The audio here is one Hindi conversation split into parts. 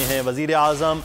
हैं। वज़ीर आज़म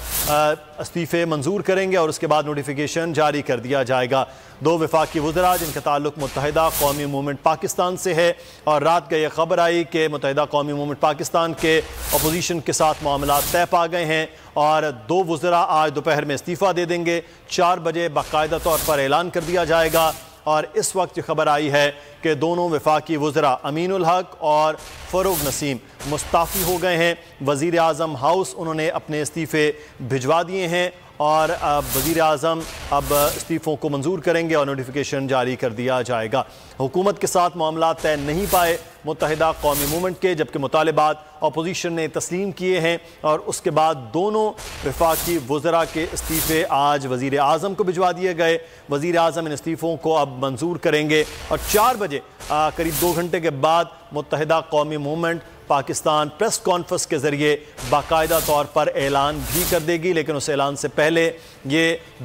इस्तीफ़े मंजूर करेंगे और उसके बाद नोटिफिकेशन जारी कर दिया जाएगा। दो वफाकी वज़रा जिनका ताल्लुक मुत्तहिदा कौमी मूवमेंट पाकिस्तान से है, और रात का यह खबर आई कि मुत्तहिदा कौमी मूवमेंट पाकिस्तान के अपोजिशन के साथ मामला तय पा गए हैं और दो वज़रा आज दोपहर में इस्तीफ़ा दे देंगे। 4 बजे बाकायदा तौर पर ऐलान कर दिया जाएगा। और इस वक्त जो खबर आई है कि दोनों वफाकी वज़रा अमीनुल हक और फ़रूग नसीम मुस्ताफ़ी हो गए हैं। वज़ीर आज़म हाउस उन्होंने अपने इस्तीफ़े भिजवा दिए हैं और अब वज़ीर आज़म अब इस्तीफ़ों को मंजूर करेंगे और नोटिफिकेशन जारी कर दिया जाएगा। हुकूमत के साथ मामला तय नहीं पाए मुत्तहिदा कौमी मूवमेंट के, जबकि मुतालिबात अपोजिशन ने तस्लीम किए हैं और उसके बाद दोनों वफाकी वज़रा के इस्तीफ़े आज वज़ीर आज़म को भिजवा दिए गए। वज़ीर आज़म इन इस्तीफ़ों को अब मंजूर करेंगे और 4 बजे करीब 2 घंटे के बाद मुत्तहिदा कौमी मूवमेंट पाकिस्तान प्रेस कॉन्फ्रेंस के ज़रिए बाकायदा तौर पर ऐलान भी कर देगी। लेकिन उस ऐलान से पहले ये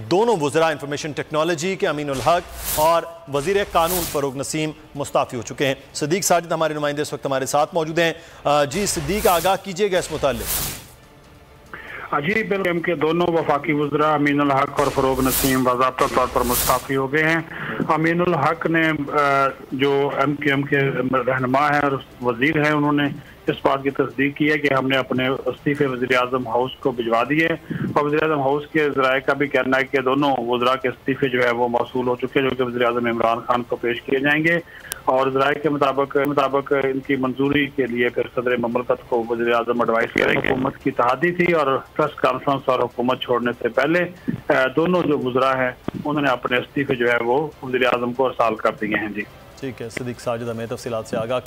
दोनों वज़रा इंफॉर्मेशन टेक्नोलॉजी के अमीनुल हक और वज़ीर कानून फ़रूग नसीम मुस्ताफ़ी हो चुके हैं। सिद्दीक साजिद हमारे नुमाइंदे इस वक्त हमारे साथ मौजूद हैं। जी सिद्दीक, आगाह कीजिएगा इस मुताल्लिक़। जी बिल्कुल, के दोनों वफाकी वज़रा अमीनुल हक और फ़रूग नसीम बाज़ाब्ता तौर पर मुस्ताफ़ी हो गए हैं। अमीनुल हक ने जो MQM के रहनुमा हैं और वज़ीर हैं, उन्होंने इस बात की तस्दीक की है कि हमने अपने इस्तीफ़े वज़ीर आज़म हाउस को भिजवा दिए और वज़ीर आज़म हाउस के ज़राए का भी कहना है कि दोनों वज़रा के इस्तीफ़े जो है वो मौसूल हो चुके हैं, जो कि वज़ीर आज़म इमरान खान को पेश किए जाएंगे। और ज़राए के मुताबिक इनकी मंजूरी के लिए फिर सदर ममलकत को वज़ीर आज़म एडवाइस करेंगे। हुकूमत की तहादी थी और प्रेस कॉन्फ्रेंस और हुकूमत छोड़ने से पहले दोनों जो वज़रा हैं उन्होंने अपने इस्तीफ़े जो है वो वज़ीर आज़म को अरसाल कर दिए हैं। जी ठीक है, सिद्दीक साजिद हमें तफसीलात से आगाह।